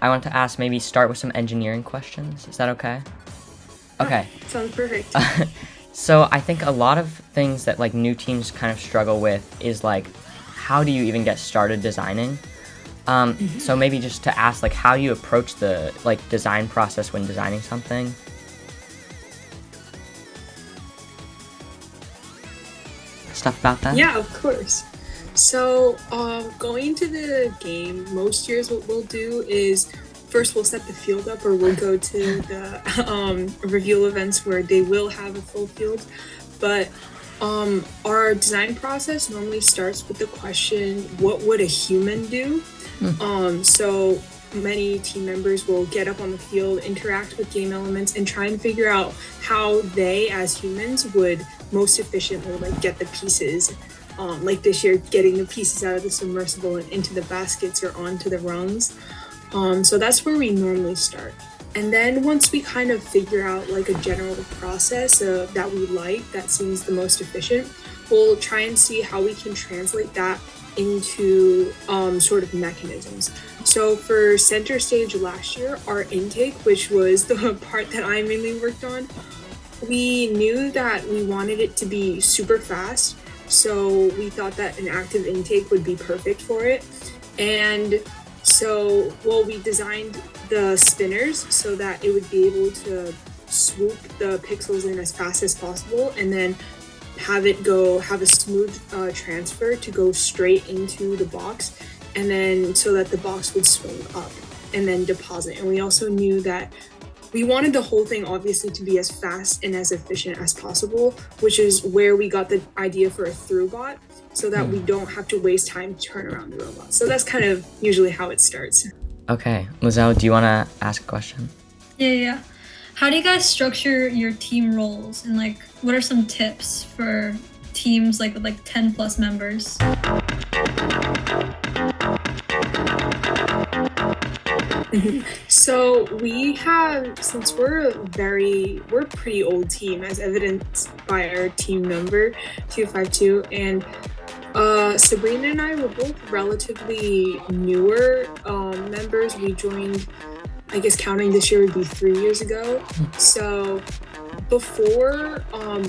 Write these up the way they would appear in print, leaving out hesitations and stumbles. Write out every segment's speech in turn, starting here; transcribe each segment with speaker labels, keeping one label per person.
Speaker 1: I want to ask, maybe start with some engineering questions. Is that okay? Okay.
Speaker 2: Sounds perfect.
Speaker 1: So I think a lot of things that like new teams kind of struggle with is like, how do you even get started designing? So maybe just to ask, like, how do you approach the like design process when designing something? Stuff about that?
Speaker 2: Yeah, of course. So, going into the game, most years what we'll do is first we'll set the field up, or we'll go to the reveal events where they will have a full field. But our design process normally starts with the question, what would a human do? So many team members will get up on the field, interact with game elements, and try and figure out how they, as humans, would most efficiently like get the pieces. Like this year, getting the pieces out of the submersible and into the baskets or onto the rungs. So that's where we normally start. And then once we kind of figure out like a general process that we like, that seems the most efficient, we'll try and see how we can translate that into sort of mechanisms. So for center stage last year, our intake, which was the part that I mainly worked on, we knew that we wanted it to be super fast. So we thought that an active intake would be perfect for it. And so, well, we designed the spinners so that it would be able to swoop the pixels in as fast as possible and then have a smooth transfer to go straight into the box, and then so that the box would swing up and then deposit. And we also knew that we wanted the whole thing obviously to be as fast and as efficient as possible, which is where we got the idea for a through bot, so that we don't have to waste time to turn around the robot. So that's kind of usually how it starts.
Speaker 1: Okay, Liezl, do you want to ask a question?
Speaker 3: Yeah. How do you guys structure your team roles, and like what are some tips for teams like with like 10 plus members?
Speaker 2: So we have, since we're a pretty old team, as evidenced by our team number 252, and Sabrina and I were both relatively newer members. We joined, I guess counting this year would be 3 years ago. So before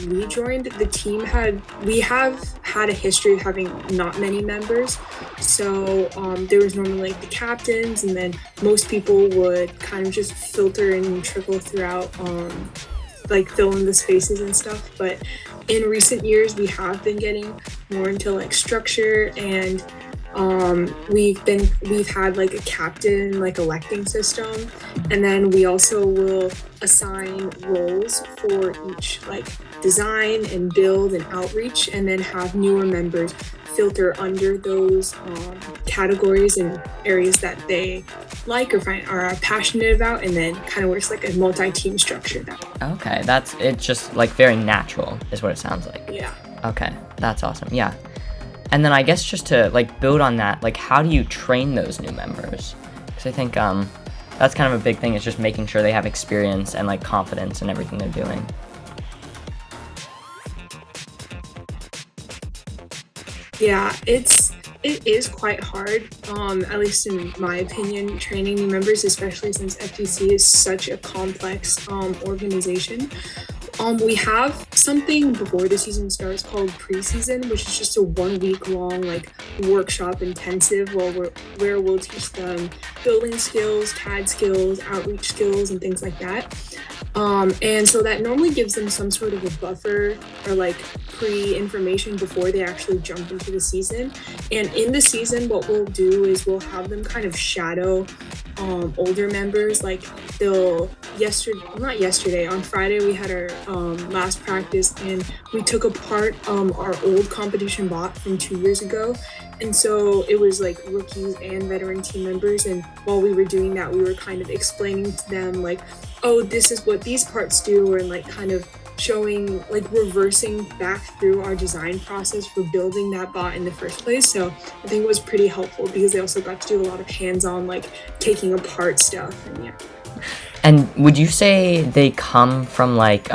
Speaker 2: we joined the team, we have had a history of having not many members. So there was normally like the captains, and then most people would kind of just filter and trickle throughout, like fill in the spaces and stuff. But in recent years, we have been getting more into like structure, and we've had like a captain like electing system, and then we also will assign roles for each like design and build and outreach, and then have newer members filter under those categories and areas that they like or are passionate about, and then kind of works like a multi-team structure.
Speaker 1: Okay, it's just like very natural is what it sounds like.
Speaker 2: Yeah.
Speaker 1: Okay, that's awesome. Yeah. And then I guess just to like build on that, like how do you train those new members? Because I think that's kind of a big thing, is just making sure they have experience and like confidence in everything they're doing.
Speaker 2: Yeah, it is quite hard, at least in my opinion, training new members, especially since FTC is such a complex organization. We have something before the season starts called preseason, which is just a 1 week long like workshop intensive where we'll teach them building skills, CAD skills, outreach skills, and things like that. And so that normally gives them some sort of a buffer or like pre-information before they actually jump into the season. And in the season, what we'll do is we'll have them kind of shadow older members. Like on Friday we had our last practice, and we took apart our old competition bot from 2 years ago. And so it was like rookies and veteran team members, and while we were doing that, we were kind of explaining to them like, oh, this is what these parts do, and like kind of showing, like reversing back through our design process for building that bot in the first place. So I think it was pretty helpful because they also got to do a lot of hands-on like taking apart stuff. And yeah.
Speaker 1: And would you say they come from like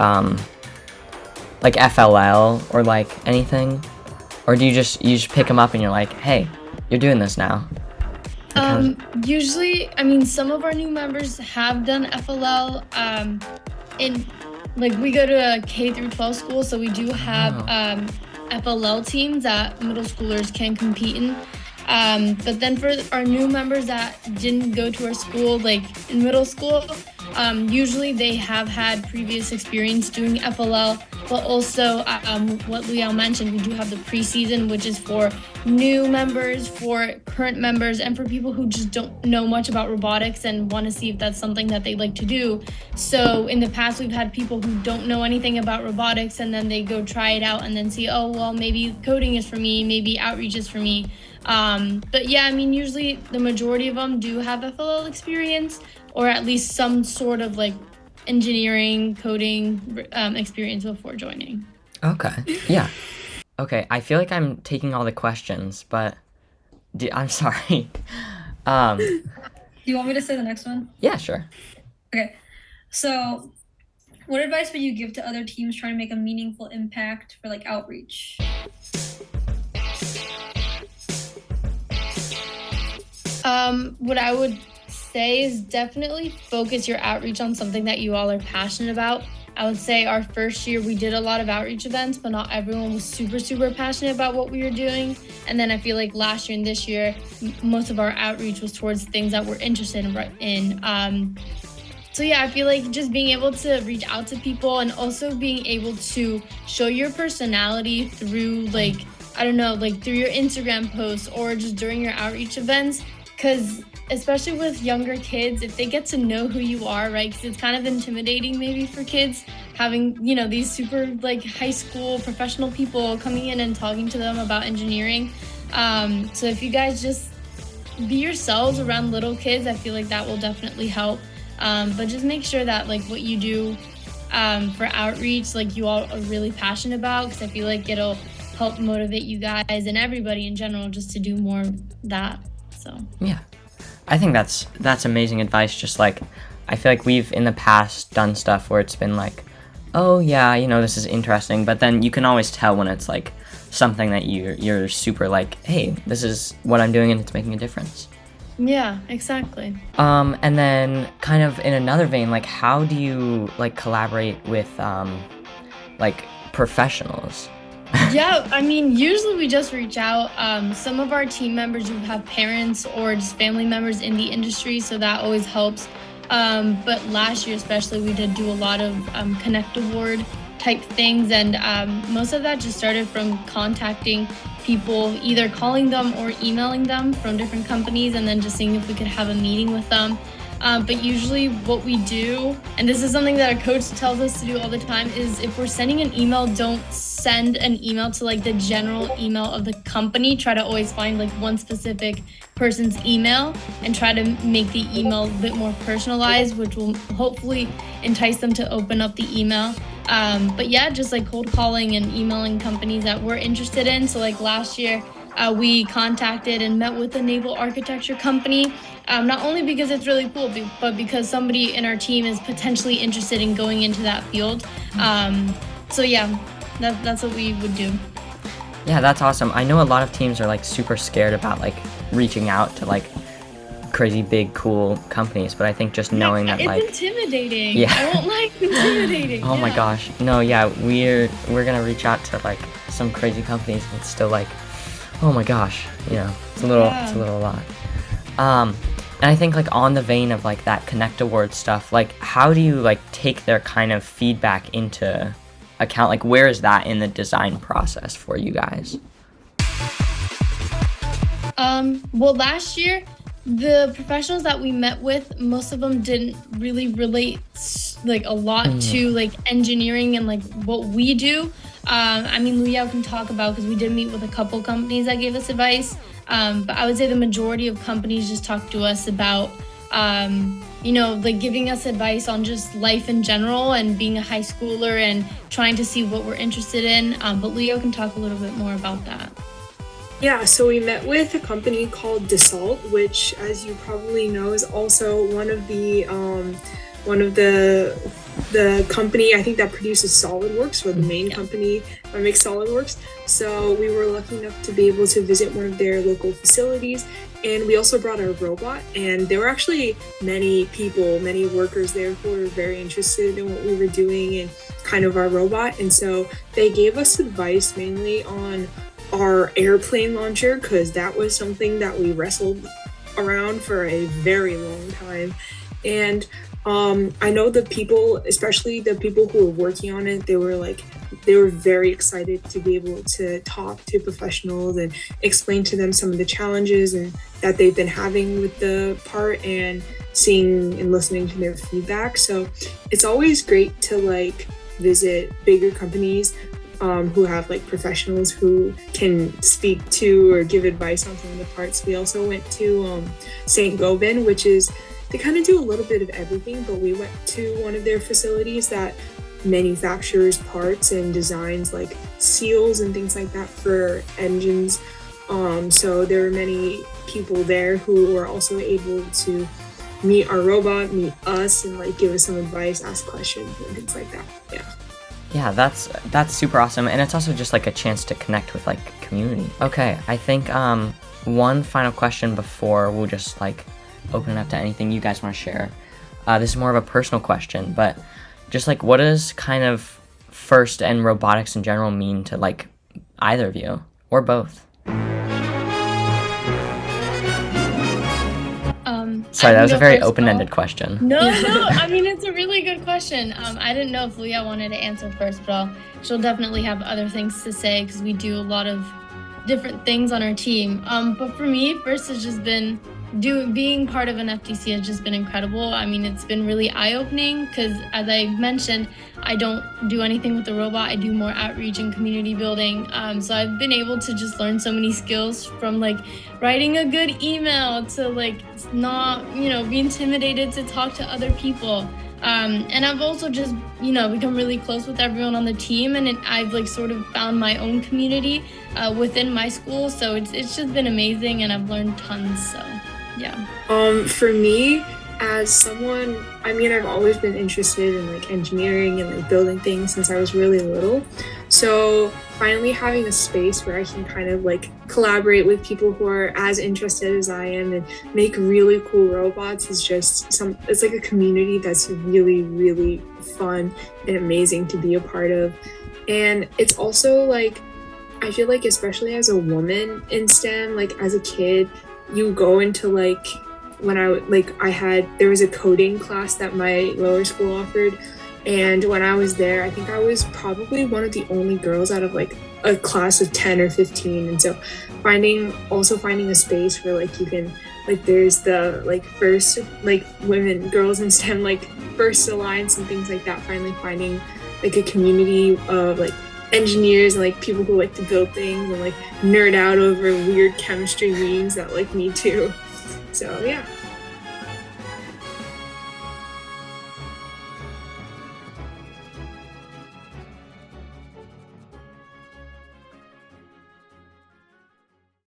Speaker 1: FLL or like anything, or do you just pick them up and you're like, hey, you're doing this now?
Speaker 4: Usually, I mean, some of our new members have done FLL. In like we go to a K through 12 school, so we do have FLL teams that middle schoolers can compete in. But then for our new members that didn't go to our school, like in middle school, usually they have had previous experience doing FLL, but also what Liezl mentioned, we do have the preseason, which is for new members, for current members, and for people who just don't know much about robotics and want to see if that's something that they'd like to do. So in the past, we've had people who don't know anything about robotics, and then they go try it out and then see, oh, well, maybe coding is for me, maybe outreach is for me. But yeah, I mean, usually the majority of them do have FLL experience, or at least some sort of like engineering, coding experience before joining.
Speaker 1: Okay. Yeah. Okay. I feel like I'm taking all the questions, but I'm sorry.
Speaker 3: Do you want me to say the next one?
Speaker 1: Yeah, sure.
Speaker 3: Okay. So, what advice would you give to other teams trying to make a meaningful impact for like outreach?
Speaker 4: What I would say is definitely focus your outreach on something that you all are passionate about. I would say our first year we did a lot of outreach events, but not everyone was super passionate about what we were doing. And then I feel like last year and this year, most of our outreach was towards things that we're interested in. So yeah, I feel like just being able to reach out to people and also being able to show your personality through like, I don't know, like through your Instagram posts or just during your outreach events. Because especially with younger kids, if they get to know who you are, right? Because it's kind of intimidating maybe for kids having, you know, these super like high school professional people coming in and talking to them about engineering. So if you guys just be yourselves around little kids, I feel like that will definitely help. But just make sure that like what you do for outreach, like you all are really passionate about, because I feel like it'll help motivate you guys and everybody in general just to do more of that. So
Speaker 1: yeah, I think that's amazing advice. Just like I feel like we've in the past done stuff where it's been like, oh yeah, you know, this is interesting, but then you can always tell when it's like something that you're super like, hey, this is what I'm doing and it's making a difference.
Speaker 4: Yeah, exactly.
Speaker 1: And then kind of in another vein, like how do you like collaborate with like professionals?
Speaker 4: Yeah, I mean, usually we just reach out. Some of our team members who have parents or just family members in the industry, so that always helps. But last year especially, we did do a lot of Connect Award type things, and most of that just started from contacting people, either calling them or emailing them from different companies, and then just seeing if we could have a meeting with them. But usually what we do, and this is something that our coach tells us to do all the time, is if we're sending an email, don't send an email to like the general email of the company. Try to always find like one specific person's email and try to make the email a bit more personalized, which will hopefully entice them to open up the email. But yeah, just like cold calling and emailing companies that we're interested in. So like last year, we contacted and met with a naval architecture company, not only because it's really cool, but because somebody in our team is potentially interested in going into that field. So yeah, that's what we would do.
Speaker 1: Yeah, that's awesome. I know a lot of teams are like super scared about like reaching out to like crazy big cool companies, but I think just knowing that like
Speaker 4: it's intimidating.
Speaker 1: Yeah.
Speaker 4: I don't like intimidating.
Speaker 1: Oh my gosh. No, yeah, we're gonna reach out to like some crazy companies, and it's still like, oh my gosh, you know, it's a little a lot. And I think like on the vein of like that Connect Award stuff, like how do you like take their kind of feedback into account? Like where is that in the design process for you guys?
Speaker 4: Well, last year, the professionals that we met with, most of them didn't really relate like a lot to like engineering and like what we do. I mean, Leo can talk about, because we did meet with a couple companies that gave us advice. But I would say the majority of companies just talk to us about, you know, like giving us advice on just life in general and being a high schooler and trying to see what we're interested in. But Leo can talk a little bit more about that.
Speaker 2: Yeah, so we met with a company called Dassault, which, as you probably know, is also one of the company, I think, that produces SolidWorks, or the main company that makes SolidWorks. So we were lucky enough to be able to visit one of their local facilities And we also brought our robot, and there were actually many people, many workers there who were very interested in what we were doing and kind of our robot. And so they gave us advice mainly on our airplane launcher, because that was something that we wrestled around for a very long time. And I know the people, especially the people who were working on it, they were very excited to be able to talk to professionals and explain to them some of the challenges and that they've been having with the part, and seeing and listening to their feedback. So it's always great to like visit bigger companies who have like professionals who can speak to or give advice on some of the parts. We also went to St. Gobain, which is, they kind of do a little bit of everything, but we went to one of their facilities that manufactures parts and designs like seals and things like that for engines. So there were many people there who were also able to meet our robot, meet us, and like give us some advice, ask questions and things like that.
Speaker 1: Yeah, that's super awesome, and it's also just like a chance to connect with like community. Okay, I think one final question before we'll just like open it up to anything you guys want to share. This is more of a personal question, but just like, what does kind of FIRST and robotics in general mean to like either of you or both? Sorry, that was a very open-ended question.
Speaker 4: No, I mean, it's a really good question. I didn't know if Leah wanted to answer first, but she'll definitely have other things to say because we do a lot of different things on our team. But for me, FIRST has just been being part of an FTC has just been incredible. I mean, it's been really eye-opening because, as I mentioned, I don't do anything with the robot. I do more outreach and community building. So I've been able to just learn so many skills, from like writing a good email to like not, be intimidated to talk to other people. And I've also just, become really close with everyone on the team, and I've like sort of found my own community within my school. So it's just been amazing, and I've learned tons. So yeah.
Speaker 2: For me, as someone, I've always been interested in like engineering and like building things since I was really little. So finally having a space where I can kind of like collaborate with people who are as interested as I am and make really cool robots is just it's like a community that's really, really fun and amazing to be a part of. And it's also like, I feel like, especially as a woman in STEM, like as a kid, you go into like, there was a coding class that my lower school offered, and when I was there, I think I was probably one of the only girls out of like a class of 10 or 15. And so finding a space where like you can, like there's the like FIRST, like girls in STEM, like FIRST Alliance and things like that, finally finding like a community of like engineers and like people who like to build things and like nerd out over weird chemistry memes that like me too. So yeah.